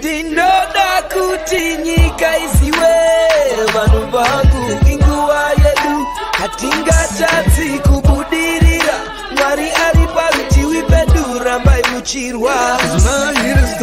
ndinoda kuti nyika isiwe vanhu vangu inguva yedu hatingatadzi kubudirira mwari ari parutivi pedu rambai muchirwa. My hitters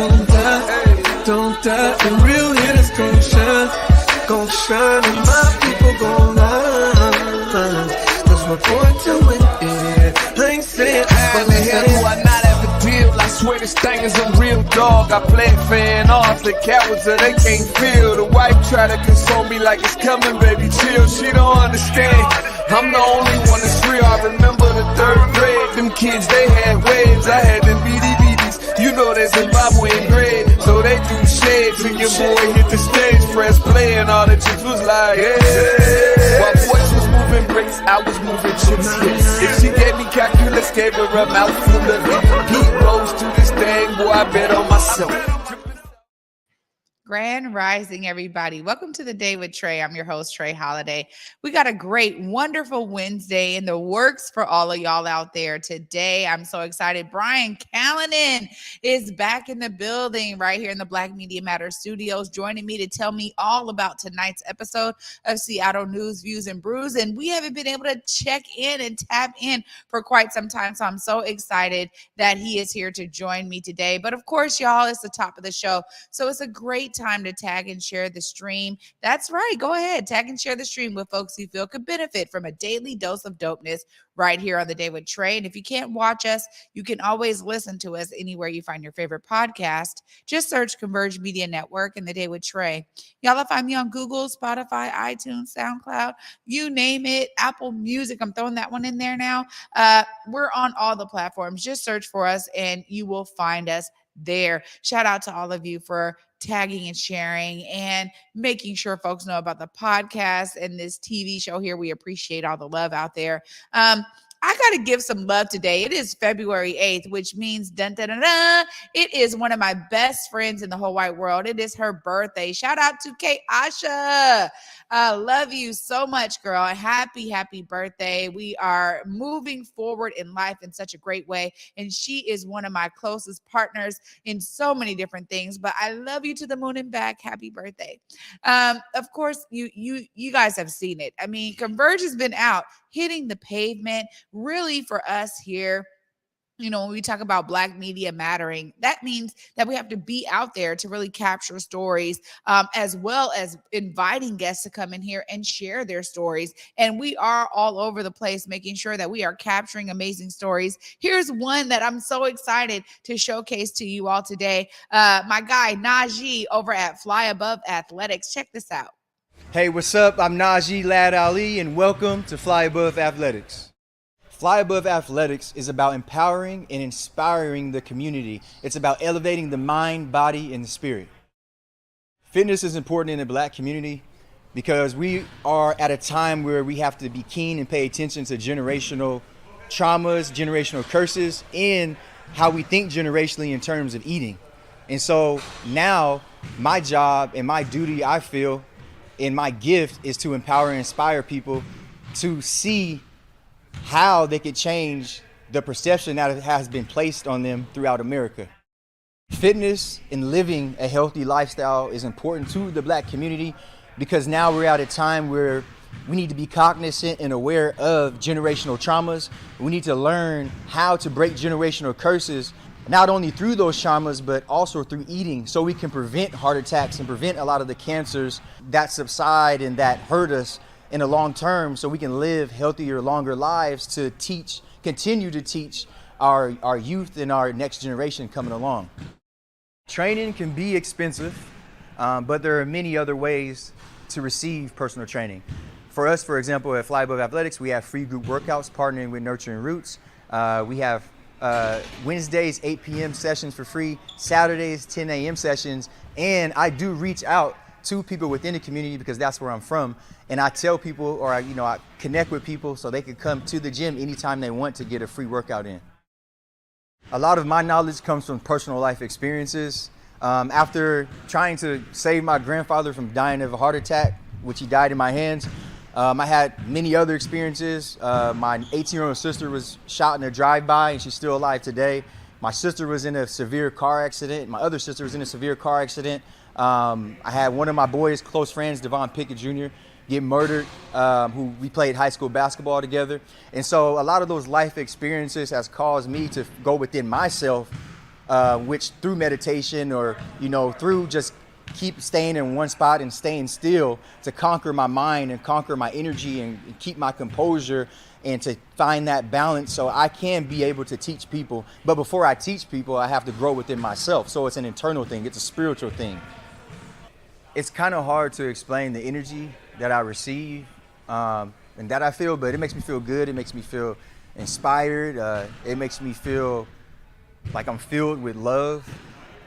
don't die, and real hitters gon' shine, and my people gon' line. That's my point to it, yeah. I ain't saying But the hell do I not have the deal? I swear this thing is a real dog. I play fan off the cowards so they can't feel. The wife try to console me like it's coming, baby, chill. She don't understand. I'm the only one that's real. I remember the 3rd grade. Them kids, they had waves. I had them BDBs. You know there's Zimbabwe in grade. So they do shades and your boy hit the stage, press play, and all the chicks was like, yeah. While boys was moving bricks, I was moving chips, yes. If she gave me calculus, gave her a mouthful of it. Heat rose to this thing, boy, I bet on myself. Grand Rising, everybody. Welcome to the Day with Trae. I'm your host, Trae Holiday. We got a great, wonderful Wednesday in the works for all of y'all out there today. I'm so excited. Brian Callanan is back in the building right here in the Black Media Matters studios, joining me to tell me all about tonight's episode of Seattle News, Views, and Brews. And we haven't been able to check in and tap in for quite some time. So I'm so excited that he is here to join me today. But of course, y'all, it's the top of the show. So it's a great time to tag and share the stream. That's right. Go ahead. Tag and share the stream with folks you feel could benefit from a daily dose of dopeness right here on the Day with Trae. And if you can't watch us, you can always listen to us anywhere you find your favorite podcast. Just search Converge Media Network and the Day with Trae. Y'all will find me on Google, Spotify, iTunes, SoundCloud, you name it, Apple Music. I'm throwing that one in there now. We're on all the platforms. Just search for us and you will find us there. Shout out to all of you for tagging and sharing and making sure folks know about the podcast and this TV show here. We appreciate all the love out there. I got to give some love today. It is February 8th, which means dun, dun, dun, dun, it is one of my best friends in the whole wide world. It is her birthday. Shout out to Kate Asha. I love you so much, girl. Happy, happy birthday. We are moving forward in life in such a great way. And she is one of my closest partners in so many different things. But I love you to the moon and back. Happy birthday. Of course, you guys have seen it. I mean, Converge has been out hitting the pavement really for us here. You know, when we talk about Black media mattering, that means that we have to be out there to really capture stories, as well as inviting guests to come in here and share their stories. And we are all over the place making sure that we are capturing amazing stories. Here's one that I'm so excited to showcase to you all today. My guy, Najee, over at Fly Above Athletics. Check this out. Hey, what's up? I'm Najee Lad Ali, and welcome to Fly Above Athletics. Fly Above Athletics is about empowering and inspiring the community. It's about elevating the mind, body, and the spirit. Fitness is important in the Black community because we are at a time where we have to be keen and pay attention to generational traumas, generational curses, and how we think generationally in terms of eating. And so now my job and my duty, I feel, and my gift is to empower and inspire people to see how they could change the perception that has been placed on them throughout America. Fitness and living a healthy lifestyle is important to the Black community because now we're at a time where we need to be cognizant and aware of generational traumas. We need to learn how to break generational curses, not only through those traumas, but also through eating, so we can prevent heart attacks and prevent a lot of the cancers that subside and that hurt us in the long term, so we can live healthier, longer lives to continue to teach our youth and our next generation coming along. Training can be expensive, but there are many other ways to receive personal training. For us, for example, at Fly Above Athletics, we have free group workouts partnering with Nurturing Roots. We have Wednesdays, 8 p.m. sessions for free, Saturdays, 10 a.m. sessions, and I do reach out to people within the community because that's where I'm from. And I tell people, or I connect with people so they can come to the gym anytime they want to get a free workout in. A lot of my knowledge comes from personal life experiences. After trying to save my grandfather from dying of a heart attack, which he died in my hands, I had many other experiences. My 18-year-old sister was shot in a drive-by and she's still alive today. My sister was in a severe car accident. My other sister was in a severe car accident. I had one of my boys' close friends, Devon Pickett Jr., get murdered, who we played high school basketball together. And so a lot of those life experiences has caused me to go within myself, which through meditation or, through just keep staying in one spot and staying still, to conquer my mind and conquer my energy and keep my composure and to find that balance so I can be able to teach people. But before I teach people, I have to grow within myself. So it's an internal thing. It's a spiritual thing. It's kind of hard to explain the energy that I receive and that I feel, but it makes me feel good. It makes me feel inspired. It makes me feel like I'm filled with love.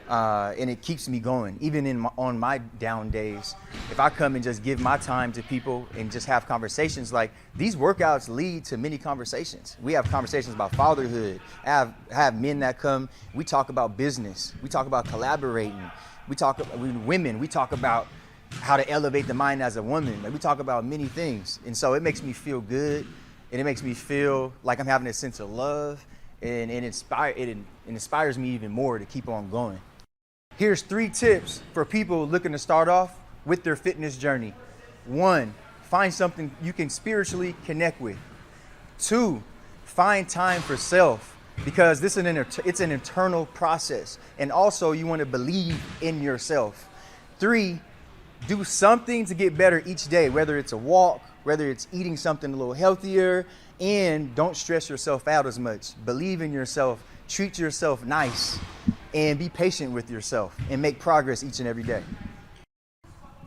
And it keeps me going, even on my down days. If I come and just give my time to people and just have conversations, like these workouts lead to many conversations. We have conversations about fatherhood. I have men that come. We talk about business. We talk about collaborating. We talk about women. We talk about how to elevate the mind as a woman. Like, we talk about many things. And so it makes me feel good, and it makes me feel like I'm having a sense of love, and it inspires me even more to keep on going. Here's 3 tips for people looking to start off with their fitness journey. 1, find something you can spiritually connect with. 2, find time for self, because it's an internal process. And also you want to believe in yourself. 3, do something to get better each day, whether it's a walk, whether it's eating something a little healthier, and don't stress yourself out as much. Believe in yourself, treat yourself nice, and be patient with yourself and make progress each and every day.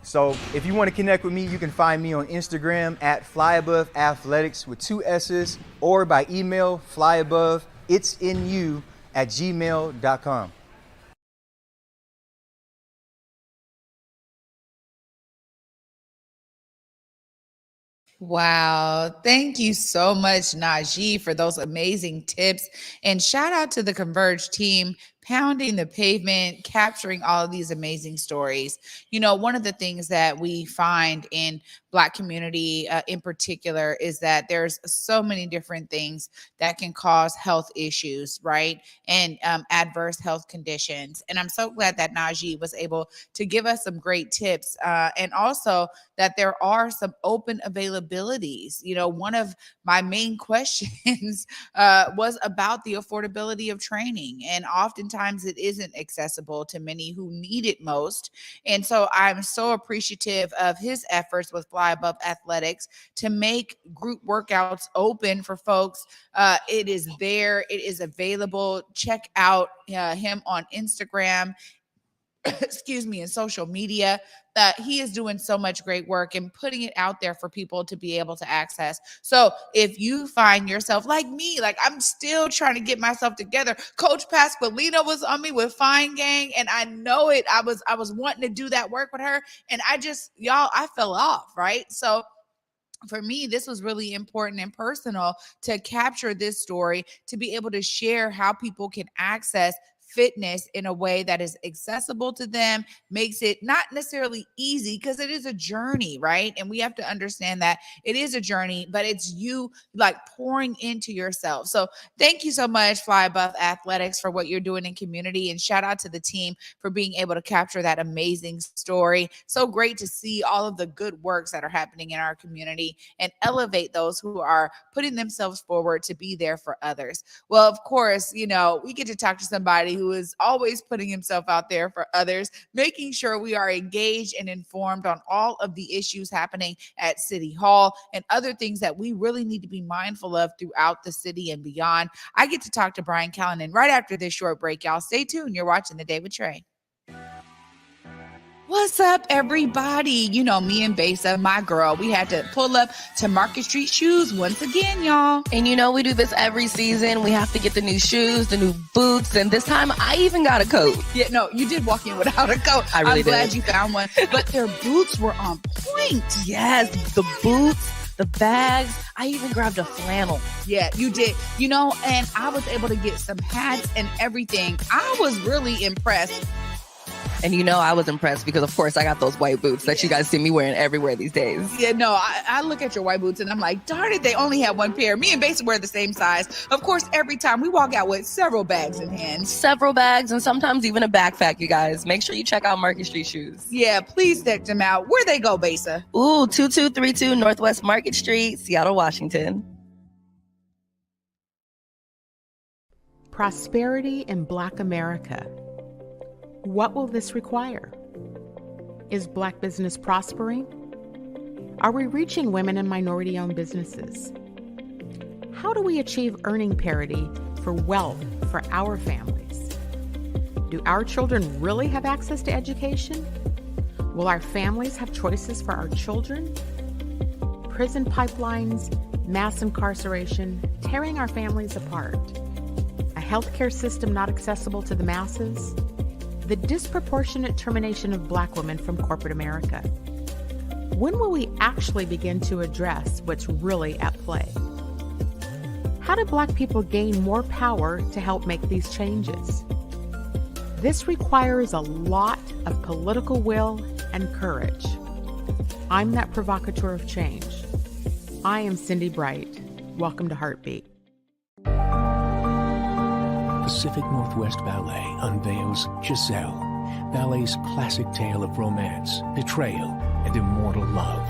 So if you want to connect with me, you can find me on Instagram at flyaboveathletics with 2 S's, or by email flyaboveit'sinu@gmail.com. Wow. Thank you so much, Najee, for those amazing tips. And shout out to the Converge team, pounding the pavement, capturing all of these amazing stories. One of the things that we find in Black community in particular is that there's so many different things that can cause health issues, right? And adverse health conditions. And I'm so glad that Najee was able to give us some great tips, and also that there are some open availabilities. One of my main questions was about the affordability of training. And oftentimes it isn't accessible to many who need it most. And so I'm so appreciative of his efforts with Fly Above Athletics to make group workouts open for folks. It is there. It is available. Check out him on Instagram, excuse me, and social media. That he is doing so much great work and putting it out there for people to be able to access. So if you find yourself like me, like I'm still trying to get myself together. Coach Pasqualina was on me with Fine Gang, and I know it. I was wanting to do that work with her, and I fell off, right? So for me, this was really important and personal to capture this story, to be able to share how people can access fitness in a way that is accessible to them, makes it not necessarily easy, because it is a journey, right? And we have to understand that it is a journey, but it's you like pouring into yourself. So thank you so much, Fly Above Athletics, for what you're doing in community, and shout out to the team for being able to capture that amazing story. So great to see all of the good works that are happening in our community and elevate those who are putting themselves forward to be there for others. Well, of course, we get to talk to somebody who is always putting himself out there for others, making sure we are engaged and informed on all of the issues happening at City Hall and other things that we really need to be mindful of throughout the city and beyond. I get to talk to Brian Callanan right after this short break, y'all. Stay tuned. You're watching The Day with Trae. What's up, everybody? Me and Besa, my girl, we had to pull up to Market Street Shoes once again, y'all. And we do this every season. We have to get the new shoes, the new boots, and this time I even got a coat. Yeah, no, you did walk in without a coat. I really I'm glad you found one. But their boots were on point. Yes, the boots, the bags. I even grabbed a flannel. Yeah, you did. And I was able to get some hats and everything. I was really impressed. And I was impressed because, of course, I got those white boots that you guys see me wearing everywhere these days. Yeah, no, I look at your white boots and I'm like, darn it, they only have one pair. Me and Base wear the same size. Of course, every time we walk out with several bags in hand. Several bags and sometimes even a backpack, you guys. Make sure you check out Market Street Shoes. Yeah, please check them out. Where they go, Basa? Ooh, 2232 Northwest Market Street, Seattle, Washington. Prosperity in Black America. What will this require? Is Black business prospering? Are we reaching women and minority-owned businesses? How do we achieve earning parity for wealth for our families? Do our children really have access to education? Will our families have choices for our children? Prison pipelines, mass incarceration, tearing our families apart. A healthcare system not accessible to the masses. The disproportionate termination of Black women from corporate America. When will we actually begin to address what's really at play? How do Black people gain more power to help make these changes? This requires a lot of political will and courage. I'm that provocateur of change. I am Cindy Bright. Welcome to Heartbeat. Pacific Northwest Ballet unveils Giselle, ballet's classic tale of romance, betrayal, and immortal love.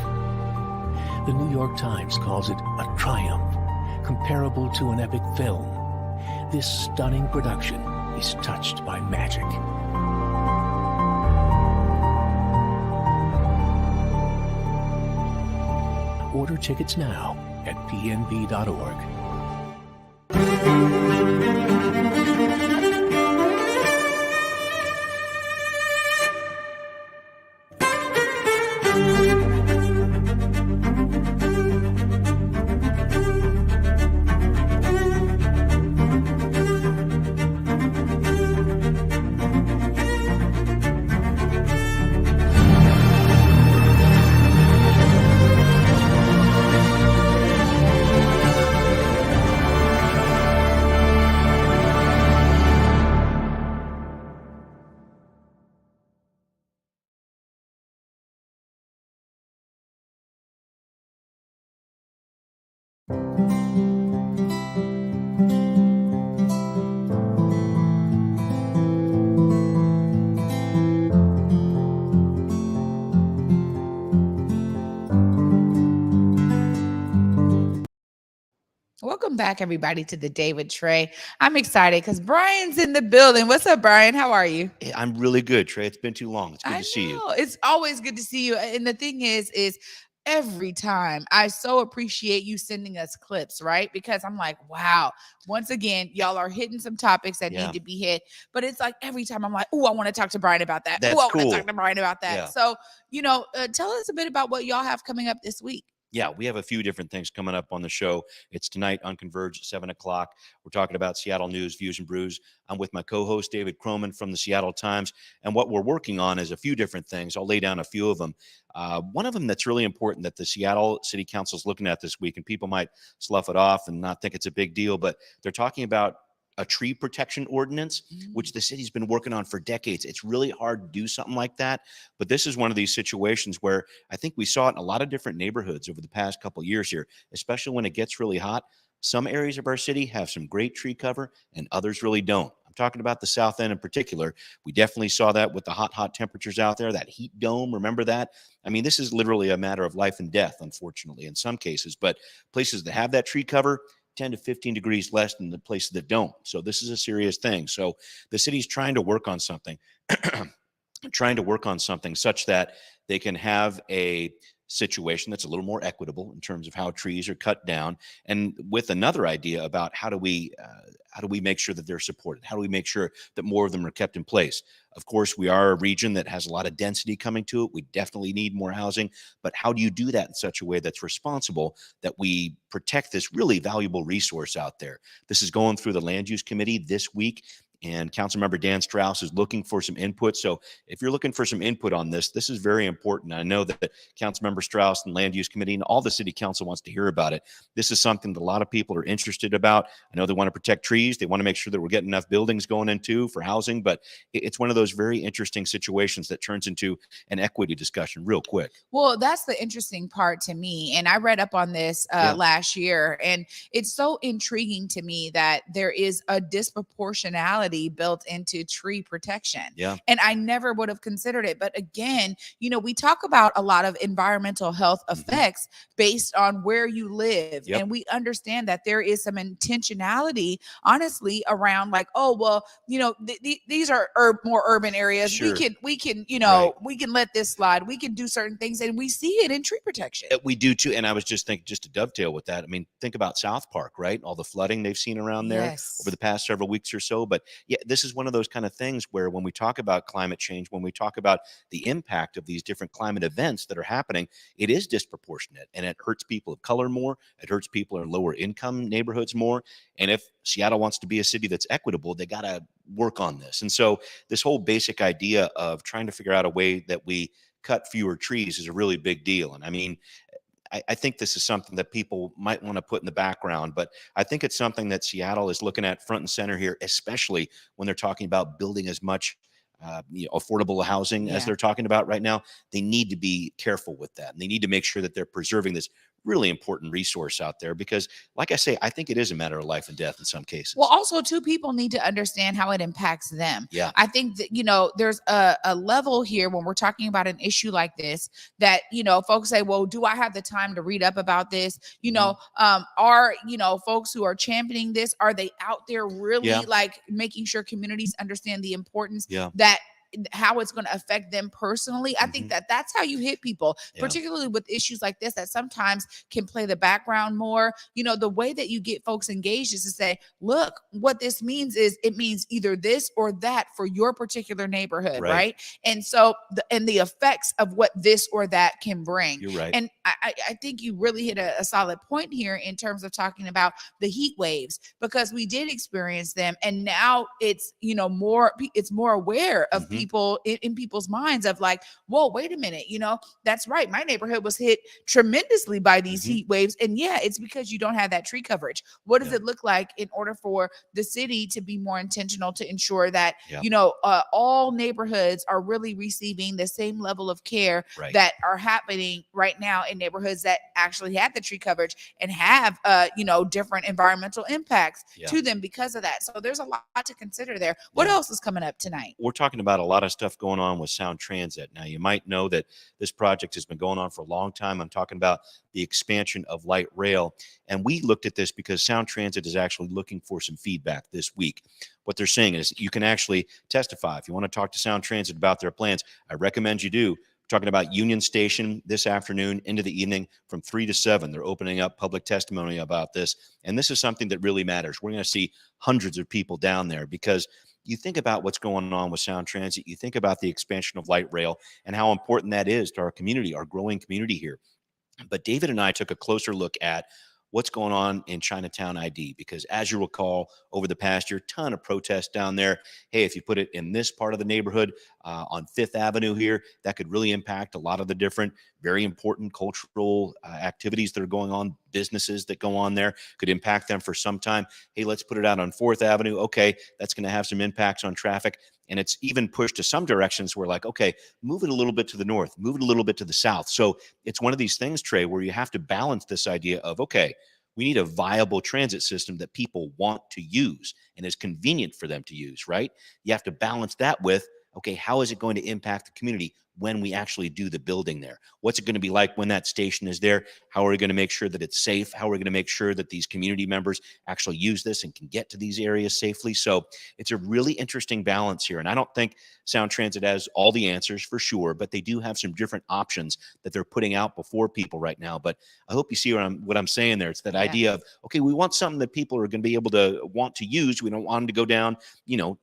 The New York Times calls it a triumph, comparable to an epic film. This stunning production is touched by magic. Order tickets now at pnb.org. Welcome back, everybody, to the Day with Trae. I'm excited because Brian's in the building. What's up, Brian? How are you? Hey, I'm really good, Trae. It's been too long. It's good to see you. It's always good to see you. And the thing is every time I so appreciate you sending us clips, right? Because I'm like, wow, once again, y'all are hitting some topics that need to be hit. But it's like every time I'm like, oh, I want to talk to Brian about that. That's I cool. want to talk to Brian about that. Yeah. So, tell us a bit about what y'all have coming up this week. Yeah, we have a few different things coming up on the show. It's tonight on Converge at 7 o'clock. We're talking about Seattle news, views, and brews. I'm with my co-host, David Croman from the Seattle Times. And what we're working on is a few different things. I'll lay down a few of them. One of them that's really important that the Seattle City Council is looking at this week, and people might slough it off and not think it's a big deal, but they're talking about a tree protection ordinance, which the city's been working on for decades. It's really hard to do something like that. But this is one of these situations where I think we saw it in a lot of different neighborhoods over the past couple of years here, especially when it gets really hot. Some areas of our city have some great tree cover and others really don't. I'm talking about the South End in particular. We definitely saw that with the hot temperatures out there, that heat dome. Remember that? I mean, this is literally a matter of life and death, unfortunately, in some cases. But places that have that tree cover, 10 to 15 degrees less than the places that don't. So this is a serious thing. So the city's trying to work on something, such that they can have a situation that's a little more equitable in terms of how trees are cut down, and with another idea about how do we make sure that they're supported? How do we make sure that more of them are kept in place? Of course, we are a region that has a lot of density coming to it. We definitely need more housing, but how do you do that in such a way that's responsible, that we protect this really valuable resource out there? This is going through the Land Use Committee this week, And Councilmember Dan Strauss is looking for some input. So if you're looking for some input on this, this is very important. I know that Councilmember Strauss and Land Use Committee and all the city council wants to hear about it. This is something that a lot of people are interested about. I know they want to protect trees. They want to make sure that we're getting enough buildings going into for housing, but it's one of those very interesting situations that turns into an equity discussion real quick. Well, that's the interesting part to me. And I read up on this last year, and it's so intriguing to me that there is a disproportionality built into tree protection. Yeah. And I never would have considered it. But again, we talk about a lot of environmental health effects based on where you live. Yep. And we understand that there is some intentionality, honestly, around like, oh, well, these are more urban areas. Sure. We can, Right. we can let this slide. We can do certain things, and we see it in tree protection. We do too. And I was just thinking, just to dovetail with that, I mean, think about South Park, right? All the flooding they've seen around there over the past several weeks or so. But yeah, this is one of those kind of things where when we talk about climate change, when we talk about the impact of these different climate events that are happening, it is disproportionate, and it hurts people of color more. It hurts people in lower income neighborhoods more. And if Seattle wants to be a city that's equitable, they got to work on this. And so this whole basic idea of trying to figure out a way that we cut fewer trees is a really big deal. And I mean, I think this is something that people might want to put in the background, but I think it's something that Seattle is looking at front and center here, especially when they're talking about building as much affordable housing as they're talking about right now. They need to be careful with that, and they need to make sure that they're preserving this really important resource out there, because like I say, I think it is a matter of life and death in some cases. Well, also too, people need to understand how it impacts them. Yeah. I think that, there's a level here when we're talking about an issue like this that, folks say, well, do I have the time to read up about this? Are, folks who are championing this, are they out there really like making sure communities understand the importance that how it's going to affect them personally? I think that that's how you hit people, particularly with issues like this that sometimes can play the background more. The way that you get folks engaged is to say, look, what this means is it means either this or that for your particular neighborhood, right? And so the effects of what this or that can bring. You're right. And I think you really hit a solid point here in terms of talking about the heat waves, because we did experience them, and now it's more aware of people in people's minds of like, whoa, wait a minute, that's right, my neighborhood was hit tremendously by these heat waves, and it's because you don't have that tree coverage. What does it look like in order for the city to be more intentional to ensure that all neighborhoods are really receiving the same level of care that are happening right now in neighborhoods that actually have the tree coverage and have different environmental impacts to them because of that. So there's a lot to consider there. What else is coming up tonight? We're talking about a lot of stuff going on with Sound Transit. Now, you might know that this project has been going on for a long time. I'm talking about the expansion of light rail. And we looked at this because Sound Transit is actually looking for some feedback this week. What they're saying is you can actually testify. If you want to talk to Sound Transit about their plans, I recommend you do. We're talking about Union Station this afternoon into the evening from 3 to 7. They're opening up public testimony about this. And this is something that really matters. We're going to see hundreds of people down there, because you think about what's going on with Sound Transit, you think about the expansion of light rail and how important that is to our community, our growing community here. But David and I took a closer look at what's going on in Chinatown ID, because as you recall, over the past year, ton of protests down there. Hey, if you put it in this part of the neighborhood on 5th Avenue here, that could really impact a lot of the different very important cultural activities that are going on, businesses that go on there, could impact them for some time. Hey, let's put it out on 4th Avenue. Okay, that's going to have some impacts on traffic. And it's even pushed to some directions where like, okay, move it a little bit to the north, move it a little bit to the south. So it's one of these things, Trae, where you have to balance this idea of, okay, we need a viable transit system that people want to use and is convenient for them to use, right? You have to balance that with, okay, how is it going to impact the community when we actually do the building there? What's it going to be like when that station is there? How are we going to make sure that it's safe? How are we going to make sure that these community members actually use this and can get to these areas safely? So it's a really interesting balance here. And I don't think Sound Transit has all the answers for sure, but they do have some different options that they're putting out before people right now. But I hope you see what I'm saying there. It's that idea of, okay, we want something that people are going to be able to want to use. We don't want them to go down,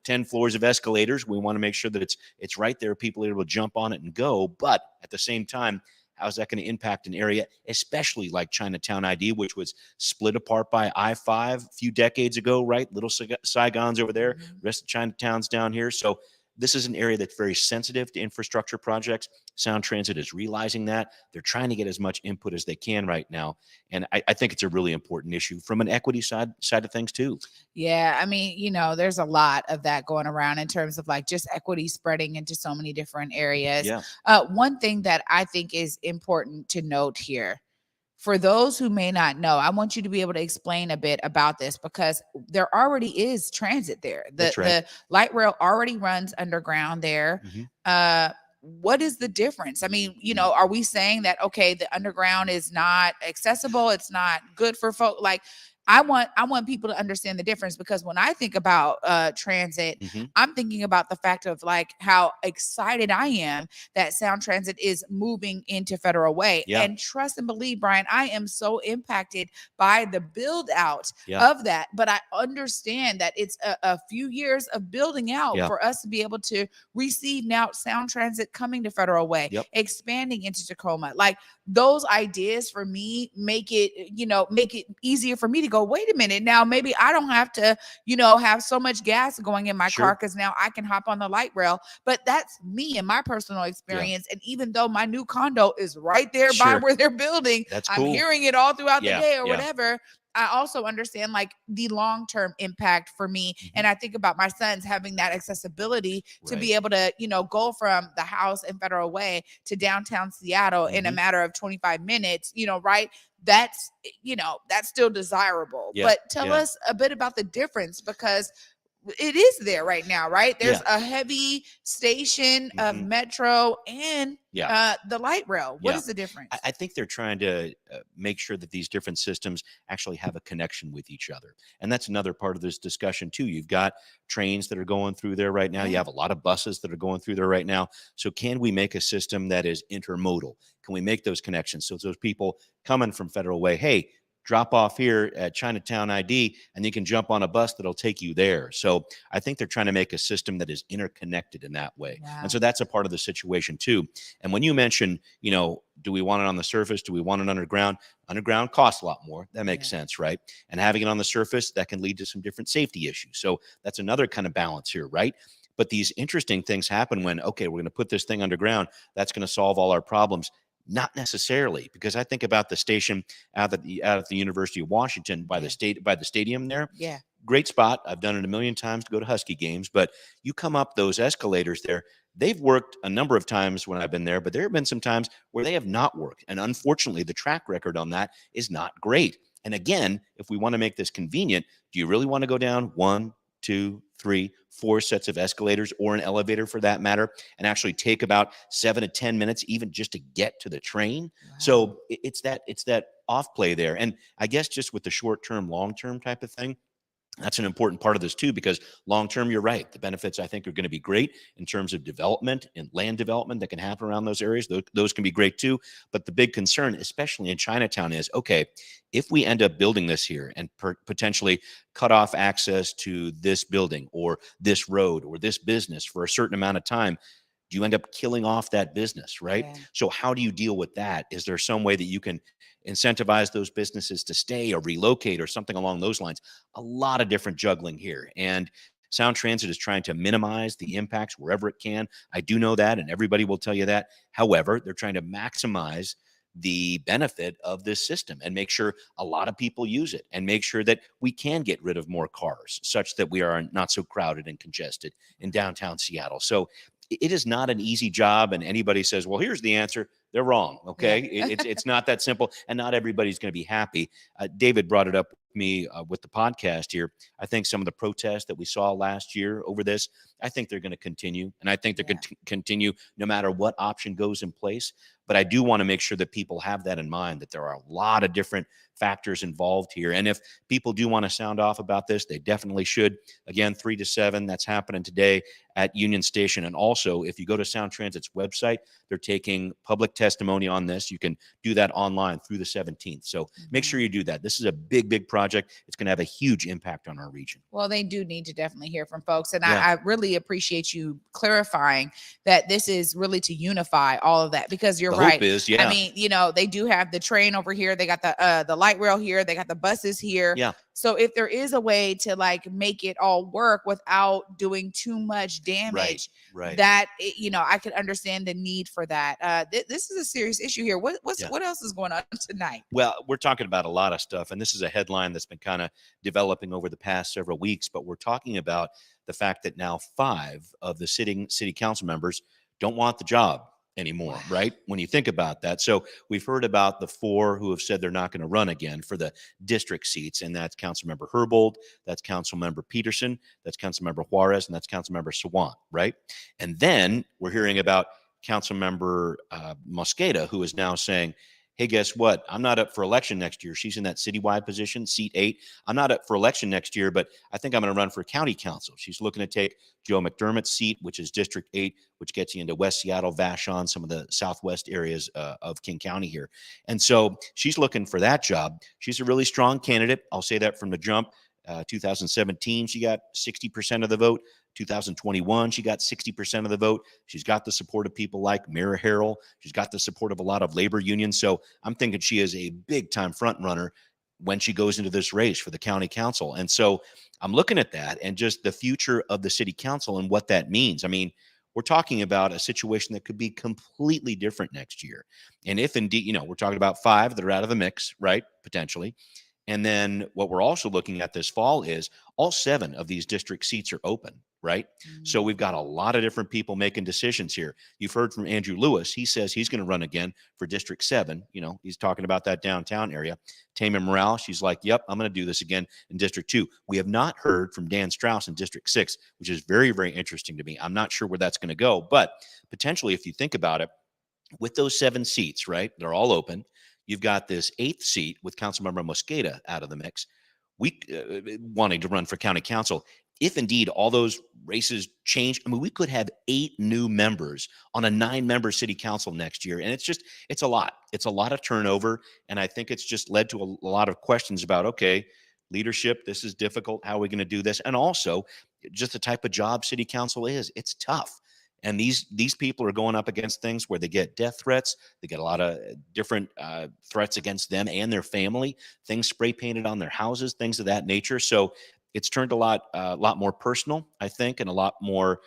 10 floors of escalators. We want to make sure that it's right there. People are able to jump on it and go. But at the same time, How's that going to impact an area, especially like Chinatown ID, which was split apart by I-5 a few decades ago, right? Little Saigon's over there, rest of Chinatown's down here. So this is an area that's very sensitive to infrastructure projects. Sound Transit is realizing that. They're trying to get as much input as they can right now. And I think it's a really important issue from an equity side of things too. Yeah, I mean, there's a lot of that going around in terms of like just equity spreading into so many different areas. Yeah. One thing that I think is important to note here, for those who may not know, I want you to be able to explain a bit about this because there already is transit there. That's right. The light rail already runs underground there. What is the difference? I mean, are we saying that, okay, the underground is not accessible? It's not good for folk? Like, I want people to understand the difference, because when I think about transit, I'm thinking about the fact of like how excited I am that Sound Transit is moving into Federal Way. Yeah. And trust and believe, Brian, I am so impacted by the build out Yeah. of that. But I understand that it's a few years of building out Yeah. for us to be able to receive now Sound Transit coming to Federal Way, Yep. expanding into Tacoma. Like, those ideas for me make it easier for me to go, wait a minute, now maybe I don't have to, have so much gas going in my Sure. car, because now I can hop on the light rail. But that's me and my personal experience. And even though my new condo is right there by Sure. where they're building, That's I'm cool. hearing it all throughout Yeah, the day or yeah. whatever. I also understand like the long-term impact for me. And I think about my sons having that accessibility to be Right. able to, go from the house in Federal Way to downtown Seattle in a matter of 25 minutes, right? That's, that's still desirable. Yeah, But tell yeah. us a bit about the difference, because it is there right now, right? There's a heavy station of Metro and the light rail. What Yeah. is the difference? I think they're trying to make sure that these different systems actually have a connection with each other. And that's another part of this discussion too. You've got trains that are going through there right now. You have a lot of buses that are going through there right now. So can we make a system that is intermodal? Can we make those connections? So those people coming from Federal Way, hey, drop off here at Chinatown ID, and you can jump on a bus that'll take you there. So I think they're trying to make a system that is interconnected in that way. Wow. And so that's a part of the situation too. And when you mention, do we want it on the surface? Do we want it underground? Underground costs a lot more. That makes sense, right? And having it on the surface, that can lead to some different safety issues. So that's another kind of balance here, right? But these interesting things happen when, okay, we're going to put this thing underground. That's going to solve all our problems. Not necessarily, because I think about the station out at the University of Washington by the stadium there. Yeah. Great spot. I've done it a million times to go to Husky games, but you come up those escalators there. They've worked a number of times when I've been there, but there have been some times where they have not worked. And unfortunately, the track record on that is not great. And again, if we want to make this convenient, do you really want to go down 1, 2, 3, 4 sets of escalators, or an elevator for that matter, and actually take about 7 to 10 minutes even just to get to the train? Wow. So it's that off play there. And I guess just with the short term, long term type of thing, that's an important part of this too, because long term, you're right. The benefits, I think, are going to be great in terms of development and land development that can happen around those areas. Those can be great too. But the big concern, especially in Chinatown, is, okay, if we end up building this here and potentially cut off access to this building or this road or this business for a certain amount of time, do you end up killing off that business, right? Yeah. So how do you deal with that? Is there some way that you can incentivize those businesses to stay or relocate or something along those lines? A lot of different juggling here. And Sound Transit is trying to minimize the impacts wherever it can. I do know that, and everybody will tell you that. However, they're trying to maximize the benefit of this system and make sure a lot of people use it and make sure that we can get rid of more cars such that we are not so crowded and congested in downtown Seattle. So it is not an easy job, and anybody says, well, here's the answer, they're wrong. Okay. Yeah. It's not that simple, and not everybody's going to be happy. David brought it up with me with the podcast here. I think some of the protests that we saw last year over this, I think they're going to continue, and I think they're going to continue no matter what option goes in place. But I do want to make sure that people have that in mind, that there are a lot of different factors involved here. And if people do want to sound off about this, they definitely should. Again, 3 to 7, that's happening today at Union Station. And also, if you go to Sound Transit's website, they're taking public testimony on this. You can do that online through the 17th. So make sure you do that. This is a big, big project. It's going to have a huge impact on our region. Well, they do need to definitely hear from folks. And Yeah. I really appreciate you clarifying that this is really to unify all of that, because you're The right? hope is, I mean, they do have the train over here. They got the light rail here. They got the buses here. Yeah. So if there is a way to like make it all work without doing too much damage, Right. that I could understand the need for that. This is a serious issue here. What else is going on tonight? Well, we're talking about a lot of stuff, and this is a headline that's been kind of developing over the past several weeks, but we're talking about the fact that now 5 of the sitting city council members don't want the job anymore, right? When you think about that. So we've heard about the 4 who have said they're not going to run again for the district seats, and that's Councilmember Herbold, that's Councilmember Peterson, that's Councilmember Juarez, and that's Councilmember Sawant, right? And then we're hearing about Councilmember Mosqueda, who is now saying, hey, guess what? I'm not up for election next year. She's in that citywide position, seat 8. I'm not up for election next year, but I think I'm going to run for county council. She's looking to take Joe McDermott's seat, which is District 8, which gets you into West Seattle, Vashon, some of the southwest areas of King County here. And so she's looking for that job. She's a really strong candidate. I'll say that from the jump. 2017, she got 60% of the vote. 2021, she got 60% of the vote. She's got the support of people like Mayor Harrell. She's got the support of a lot of labor unions. So I'm thinking she is a big time front runner when she goes into this race for the county council. And so I'm looking at that and just the future of the city council and what that means. I mean, we're talking about a situation that could be completely different next year. And if indeed, we're talking about 5 that are out of the mix, right? Potentially. And then what we're also looking at this fall is all 7 of these district seats are open, right? So we've got a lot of different people making decisions here. You've heard from Andrew Lewis. He says he's going to run again for District 7. He's talking about that downtown area. Tama Morale, she's like, yep, I'm going to do this again in District 2. We have not heard from Dan Strauss in District 6, which is very, very interesting to me. I'm not sure where that's going to go, but potentially, if you think about it, with those 7 seats, right, they're all open. You've got this 8th seat with Councilmember Mosqueda out of the mix. We wanting to run for county council. If indeed all those races change, I mean, we could have 8 new members on a 9-member city council next year. And it's a lot. It's a lot of turnover. And I think it's just led to a lot of questions about, okay, leadership, this is difficult. How are we going to do this? And also just the type of job city council is. It's tough. And these people are going up against things where they get death threats. They get a lot of different threats against them and their family, things spray painted on their houses, things of that nature. So it's turned a lot more personal, I think, and a lot more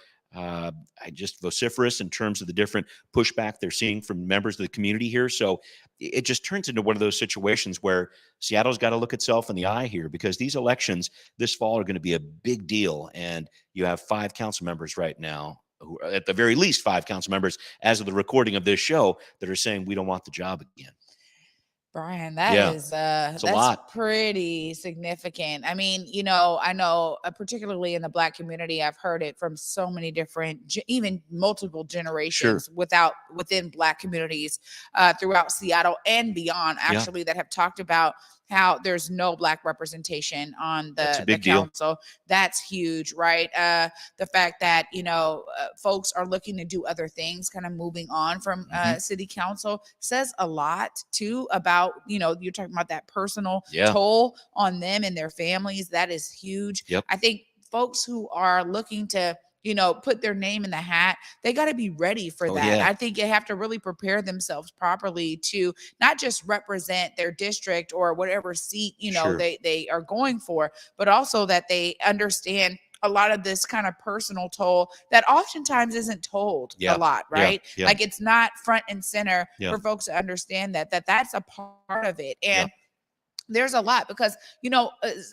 just vociferous in terms of the different pushback they're seeing from members of the community here. So it just turns into one of those situations where Seattle's got to look itself in the eye here, because these elections this fall are going to be a big deal. And you have 5 council members right now, who are at the very least 5 council members as of the recording of this show, that are saying we don't want the job again. Brian, that's a lot. Pretty significant. I mean, I know particularly in the Black community, I've heard it from so many different, even multiple generations within Black communities throughout Seattle and beyond, actually, that have talked about how there's no Black representation on the council. Deal. That's huge, right? The fact that, folks are looking to do other things, kind of moving on from city council, says a lot too about, you're talking about that personal toll on them and their families. That is huge. Yep. I think folks who are looking to put their name in the hat, they got to be ready for that. Yeah. I think they have to really prepare themselves properly to not just represent their district or whatever seat, they are going for, but also that they understand a lot of this kind of personal toll that oftentimes isn't told a lot, right? Yeah. Like it's not front and center for folks to understand that's a part of it. And there's a lot, because,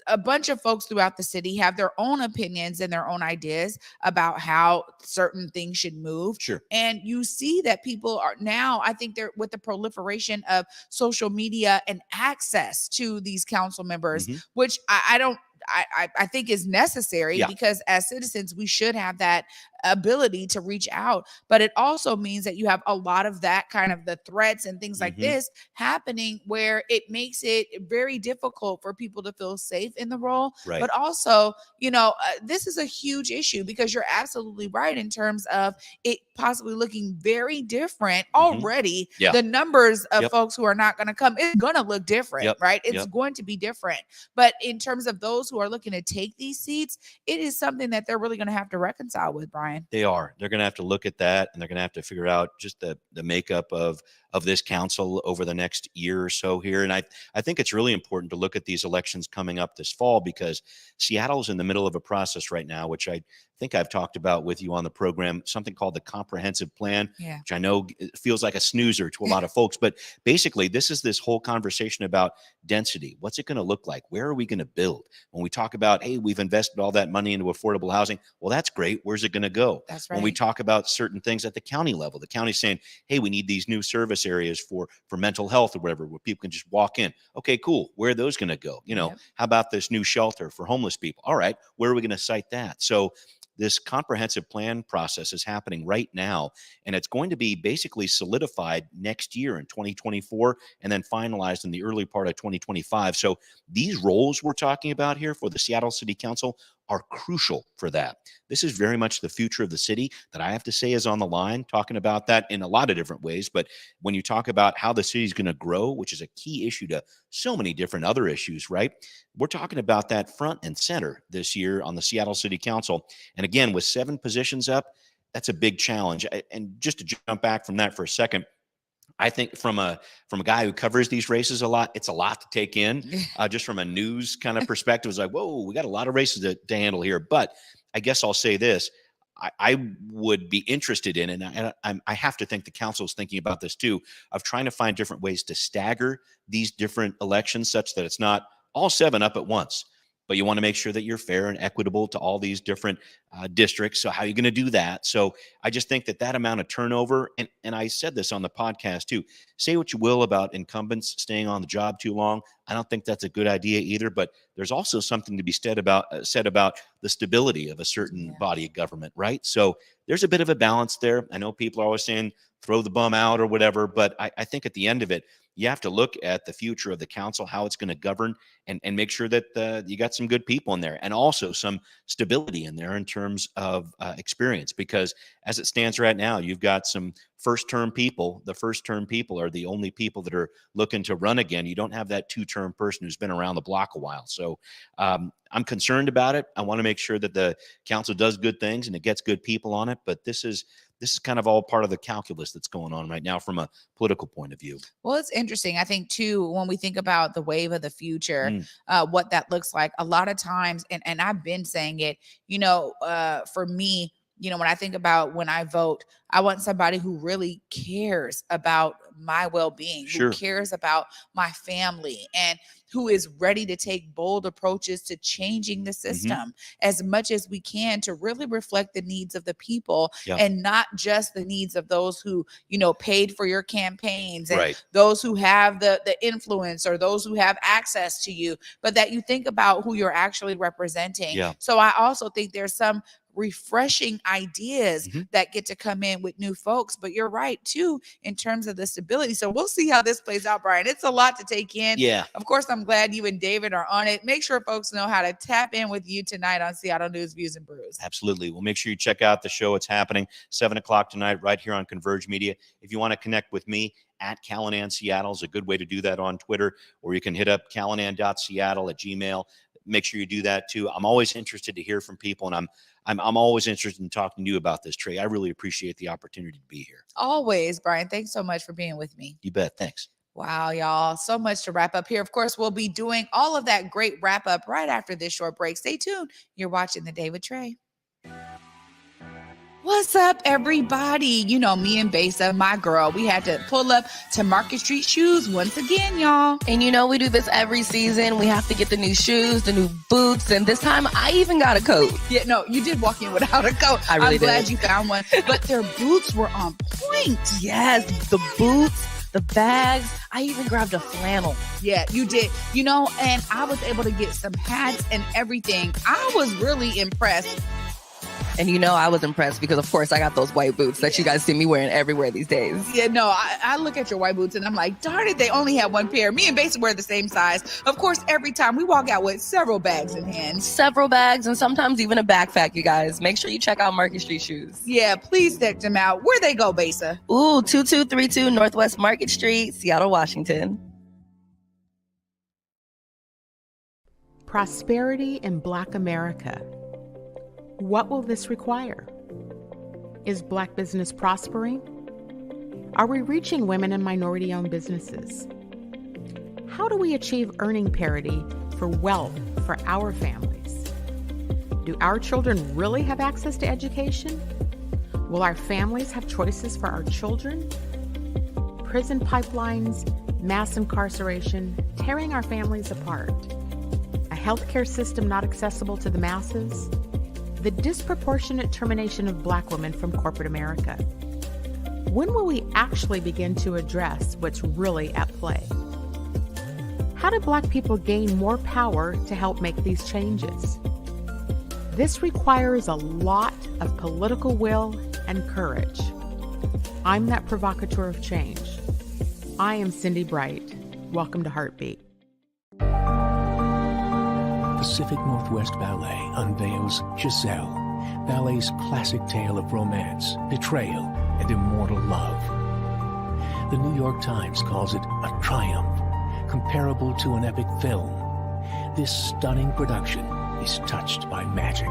a bunch of folks throughout the city have their own opinions and their own ideas about how certain things should move. Sure. And you see that people are now, I think they're with the proliferation of social media and access to these council members, which I think is necessary, because as citizens, we should have that ability to reach out. But it also means that you have a lot of that kind of the threats and things like this happening, where it makes it very difficult for people to feel safe in the role. Right. But also, this is a huge issue, because you're absolutely right in terms of it possibly looking very different already. The numbers of folks who are not going to come is going to look different, right? It's going to be different. But in terms of those who who are looking to take these seats, it is something that they're really going to have to reconcile with, Brian. They are. They're going to have to look at that, and they're going to have to figure out just the makeup of this council over the next year or so here. And I think it's really important to look at these elections coming up this fall, because Seattle's in the middle of a process right now, which I think I've talked about with you on the program, something called the comprehensive plan, which I know feels like a snoozer to a lot of folks. But basically, this is this whole conversation about density. What's it going to look like? Where are we going to build? When we talk about, hey, we've invested all that money into affordable housing, well, that's great. Where's it going to go? That's right. When we talk about certain things at the county level, the county's saying, hey, we need these new service areas for mental health or whatever, where people can just walk in. Okay, cool. Where are those going to go? How about this new shelter for homeless people? All right, where are we going to site that? So this comprehensive plan process is happening right now, and it's going to be basically solidified next year in 2024 and then finalized in the early part of 2025. So these roles we're talking about here for the Seattle City Council are crucial for that. This is very much the future of the city that I have to say is on the line, talking about that in a lot of different ways. But when you talk about how the city is going to grow, which is a key issue to so many different other issues, right? We're talking about that front and center this year on the Seattle City Council. And again, with 7 positions up, that's a big challenge. And just to jump back from that for a second, I think from a guy who covers these races a lot, it's a lot to take in. Just from a news kind of perspective, it's like, whoa, we got a lot of races to handle here. But I guess I'll say this. I would be interested in, and I have to think the council is thinking about this too, of trying to find different ways to stagger these different elections such that it's not all 7 up at once. But you want to make sure that you're fair and equitable to all these different districts. So how are you going to do that? So I just think that amount of turnover, and I said this on the podcast too, say what you will about incumbents staying on the job too long. I don't think that's a good idea either, but there's also something to be said about the stability of a certain body of government, right? So there's a bit of a balance there. I know people are always saying throw the bum out or whatever, but I think at the end of it, you have to look at the future of the council, how it's going to govern, and make sure that you got some good people in there, and also some stability in there in terms of experience. Because as it stands right now, you've got some first-term people. The first-term people are the only people that are looking to run again. You don't have that 2-term person who's been around the block a while. So I'm concerned about it. I want to make sure that the council does good things and it gets good people on it. But this is kind of all part of the calculus that's going on right now from a political point of view. Well, it's interesting. I think too, when we think about the wave of the future, what that looks like, a lot of times, and I've been saying it, for me, when I think about when I vote, I want somebody who really cares about my well-being, who cares about my family, and who is ready to take bold approaches to changing the system as much as we can to really reflect the needs of the people and not just the needs of those who, paid for your campaigns and those who have the influence or those who have access to you, but that you think about who you're actually representing. So I also think there's some refreshing ideas that get to come in with new folks, but you're right too in terms of the stability. So we'll see how this plays out, Brian. It's a lot to take in. Of course, I'm glad you and David are on it. Make sure folks know how to tap in with you tonight on Seattle News, Views, and Brews. Absolutely. Well, make sure you check out the show. It's happening 7:00 tonight right here on Converge Media. If you want to connect with me, at Callanan Seattle is a good way to do that on Twitter, or you can hit up callanan.seattle@gmail. Make sure you do that too. I'm always interested to hear from people, and I'm always interested in talking to you about this, Trae. I really appreciate the opportunity to be here. Always, Brian. Thanks so much for being with me. You bet. Thanks. Wow, y'all. So much to wrap up here. Of course, we'll be doing all of that great wrap up right after this short break. Stay tuned. You're watching The Day with Trae. What's up, everybody? Me and Besa, my girl, we had to pull up to Market Street Shoes once again, y'all. And we do this every season. We have to get the new shoes, the new boots, and this time I even got a coat. Yeah, no, you did walk in without a coat. I really I'm glad you found one. But their boots were on point. Yes, the boots, the bags. I even grabbed a flannel. Yeah, you did. And I was able to get some hats and everything. I was really impressed. And I was impressed because, of course, I got those white boots that you guys see me wearing everywhere these days. Yeah, no, I look at your white boots and I'm like, darn it, they only have one pair. Me and Basin wear the same size. Of course, every time we walk out with several bags in hand. Several bags and sometimes even a backpack, you guys. Make sure you check out Market Street Shoes. Yeah, please check them out. Where they go, Besa? 2232 Northwest Market Street, Seattle, Washington. Prosperity in Black America. What will this require? Is Black business prospering? Are we reaching women and minority-owned businesses? How do we achieve earning parity for wealth for our families? Do our children really have access to education? Will our families have choices for our children? Prison pipelines, mass incarceration, tearing our families apart. A healthcare system not accessible to the masses. The disproportionate termination of Black women from corporate America. When will we actually begin to address what's really at play? How do Black people gain more power to help make these changes? This requires a lot of political will and courage. I'm that provocateur of change. I am Cindy Bright. Welcome to Heartbeat. Pacific Northwest Ballet unveils Giselle, ballet's classic tale of romance, betrayal, and immortal love. The New York Times calls it a triumph, comparable to an epic film. This stunning production is touched by magic.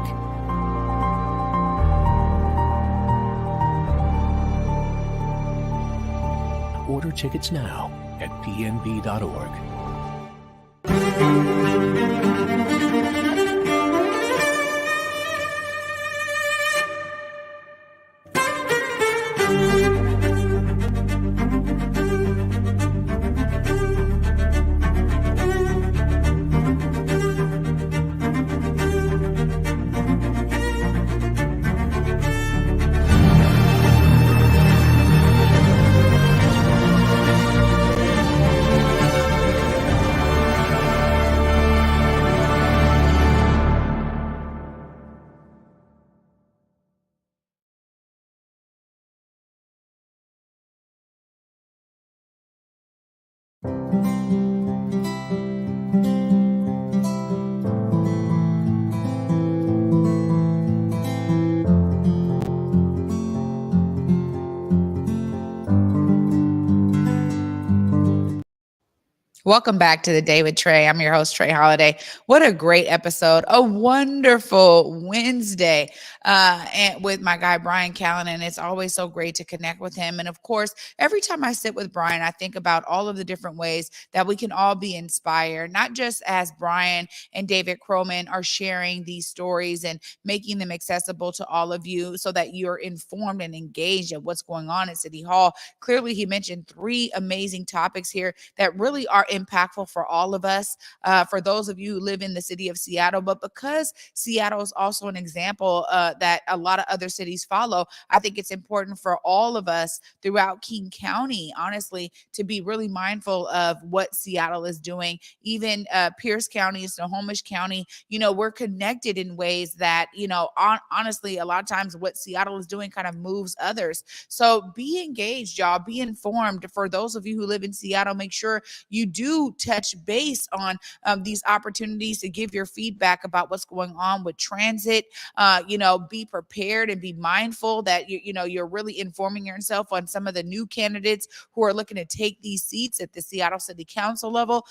Order tickets now at pnb.org. Welcome back to the Day with Trae. I'm your host, Trae Holiday. What a great episode. A wonderful Wednesday and with my guy, Brian Callanan. It's always so great to connect with him. And of course, every time I sit with Brian, I think about all of the different ways that we can all be inspired, not just as Brian and David Croman are sharing these stories and making them accessible to all of you so that you're informed and engaged of what's going on at City Hall. Clearly, he mentioned 3 amazing topics here that really are impactful for all of us, for those of you who live in the city of Seattle, but because Seattle is also an example that a lot of other cities follow, I think it's important for all of us throughout King County, honestly, to be really mindful of what Seattle is doing. Even Pierce County, Snohomish County, we're connected in ways that, honestly, a lot of times what Seattle is doing kind of moves others. So be engaged, y'all. Be informed. For those of you who live in Seattle, make sure you do touch base on these opportunities to give your feedback about what's going on with transit. Be prepared and be mindful that you're really informing yourself on some of the new candidates who are looking to take these seats at the Seattle City Council level.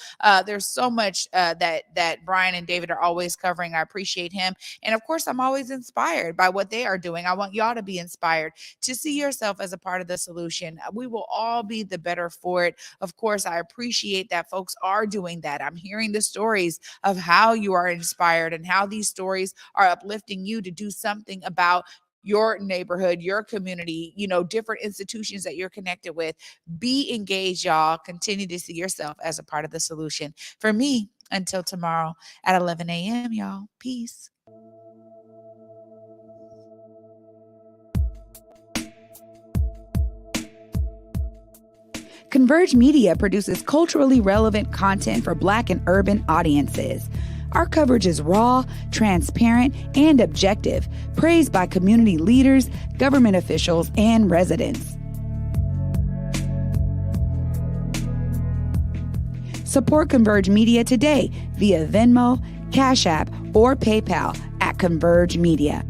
There's so much that Brian and David are always covering. I appreciate him. And of course, I'm always inspired by what they are doing. I want y'all to be inspired to see yourself as a part of the solution. We will all be the better for it. Of course, I appreciate that folks are doing that. I'm hearing the stories of how you are inspired and how these stories are uplifting you to do something about your neighborhood, your community, different institutions that you're connected with. Be engaged, y'all. Continue to see yourself as a part of the solution. For me, until tomorrow at 11 a.m., y'all. Peace. Converge Media produces culturally relevant content for Black and urban audiences. Our coverage is raw, transparent, and objective, praised by community leaders, government officials, and residents. Support Converge Media today via Venmo, Cash App, or PayPal at Converge Media.